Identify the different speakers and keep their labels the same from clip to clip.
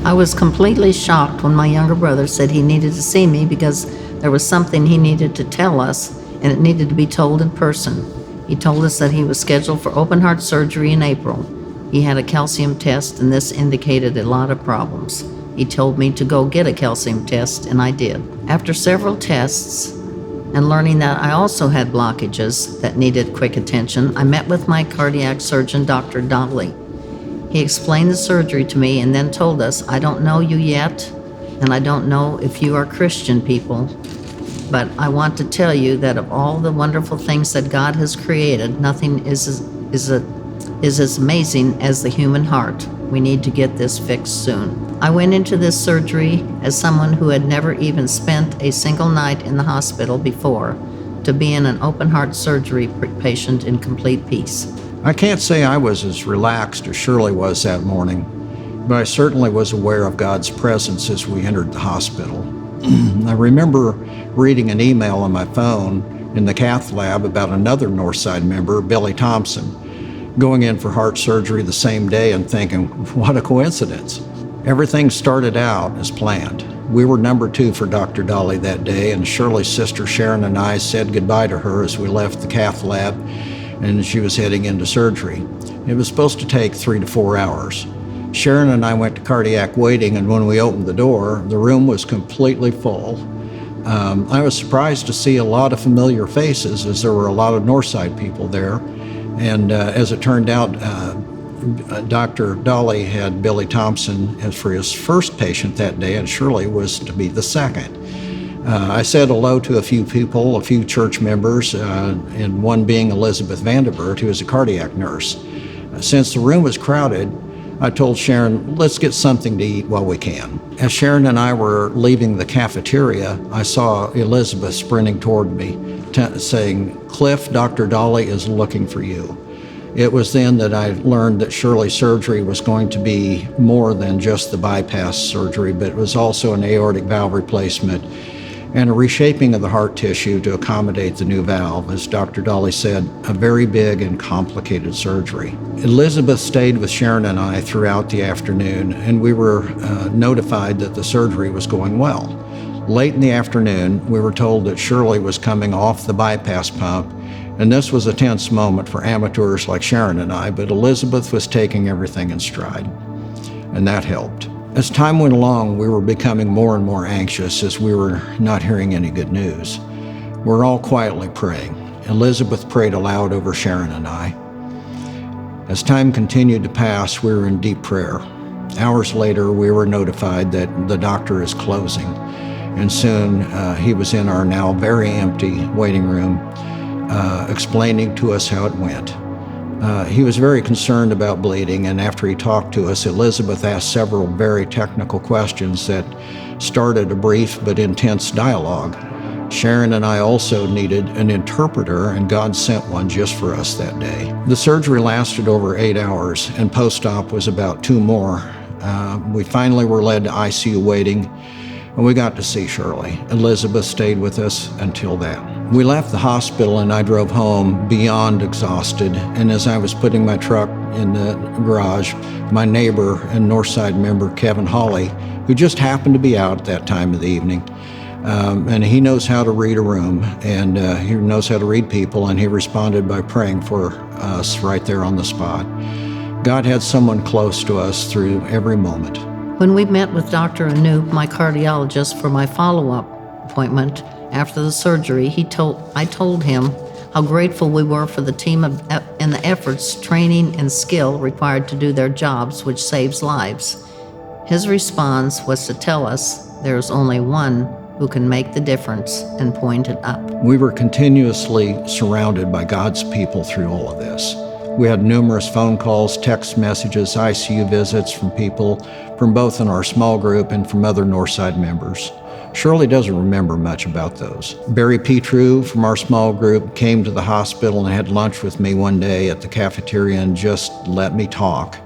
Speaker 1: I was completely shocked when my younger brother said he needed to see me because there was something he needed to tell us, and it needed to be told in person. He told us that he was scheduled for open heart surgery in April. He had a calcium test, and this indicated a lot of problems. He told me to go get a calcium test, and I did. After several tests, and learning that I also had blockages that needed quick attention, I met with my cardiac surgeon, Dr. Dolly. He explained the surgery to me and then told us, "I don't know you yet, and I don't know if you are Christian people, but I want to tell you that of all the wonderful things that God has created, nothing is as amazing as the human heart. We need to get this fixed soon." I went into this surgery as someone who had never even spent a single night in the hospital before, to be in an open heart surgery patient in complete peace.
Speaker 2: I can't say I was as relaxed as Shirley was that morning, but I certainly was aware of God's presence as we entered the hospital. I remember reading an email on my phone in the cath lab about another Northside member, Billy Thompson, going in for heart surgery the same day and thinking, what a coincidence. Everything started out as planned. We were number 2 for Dr. Dolly that day, and Shirley's sister Sharon and I said goodbye to her as we left the cath lab, and she was heading into surgery. It was supposed to take 3 to 4 hours. Sharon and I went to cardiac waiting, and when we opened the door, the room was completely full. I was surprised to see a lot of familiar faces, as there were a lot of Northside people there. And as it turned out, Dr. Dolly had Billy Thompson as for his first patient that day, and Shirley was to be the second. I said hello to a few people, a few church members, and one being Elizabeth Vanderbilt, who is a cardiac nurse. Since the room was crowded, I told Sharon, let's get something to eat while we can. As Sharon and I were leaving the cafeteria, I saw Elizabeth sprinting toward me, saying, "Cliff, Dr. Dolly is looking for you." It was then that I learned that Shirley's surgery was going to be more than just the bypass surgery, but it was also an aortic valve replacement and a reshaping of the heart tissue to accommodate the new valve. As Dr. Dolly said, a very big and complicated surgery. Elizabeth stayed with Sharon and I throughout the afternoon, and we were notified that the surgery was going well. Late in the afternoon, we were told that Shirley was coming off the bypass pump, and this was a tense moment for amateurs like Sharon and I, but Elizabeth was taking everything in stride, and that helped. As time went along, we were becoming more and more anxious as we were not hearing any good news. We're all quietly praying. Elizabeth prayed aloud over Sharon and I. As time continued to pass, we were in deep prayer. Hours later, we were notified that the doctor is closing, and soon he was in our now very empty waiting room, explaining to us how it went. He was very concerned about bleeding, and after he talked to us, Elizabeth asked several very technical questions that started a brief but intense dialogue. Sharon and I also needed an interpreter, and God sent one just for us that day. The surgery lasted over 8 hours, and post-op was about 2 more. We finally were led to ICU waiting, and we got to see Shirley. Elizabeth stayed with us until then. We left the hospital and I drove home beyond exhausted, and as I was putting my truck in the garage, my neighbor and Northside member Kevin Hawley, who just happened to be out at that time of the evening, and he knows how to read a room, and he knows how to read people, and he responded by praying for us right there on the spot. God had someone close to us through every moment.
Speaker 1: When we met with Dr. Anoop, my cardiologist, for my follow-up appointment after the surgery, I told him how grateful we were for the team and the efforts, training, and skill required to do their jobs, which saves lives. His response was to tell us there is only one who can make the difference, and pointed up.
Speaker 2: We were continuously surrounded by God's people through all of this. We had numerous phone calls, text messages, ICU visits from people from both in our small group and from other Northside members. Shirley doesn't remember much about those. Barry Petru from our small group came to the hospital and had lunch with me one day at the cafeteria and just let me talk.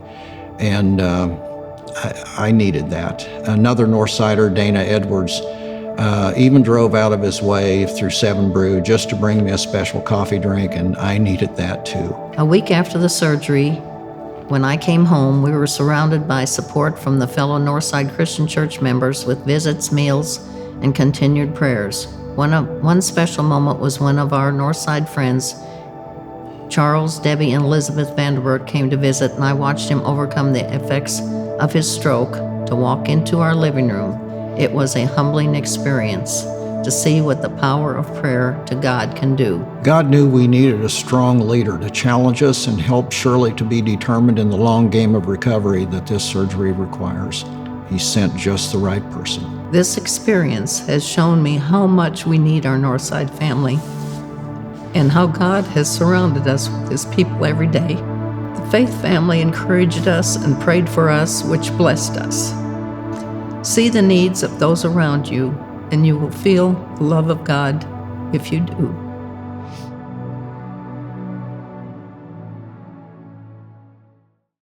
Speaker 2: And I needed that. Another Northsider, Dana Edwards, even drove out of his way through 7 Brew just to bring me a special coffee drink, and I needed that too.
Speaker 1: A week after the surgery, When I came home, we were surrounded by support from the fellow Northside Christian Church members with visits, meals, and continued prayers. One special moment was when of our Northside friends, Charles, Debbie, and Elizabeth Vanderbert, came to visit, and I watched him overcome the effects of his stroke to walk into our living room. It was a humbling experience to see what the power of prayer to God can do.
Speaker 2: God knew we needed a strong leader to challenge us and help Shirley to be determined in the long game of recovery that this surgery requires. He sent just the right person.
Speaker 1: This experience has shown me how much we need our Northside family and how God has surrounded us with His people every day. The Faith family encouraged us and prayed for us, which blessed us. See the needs of those around you, and you will feel the love of God if you do.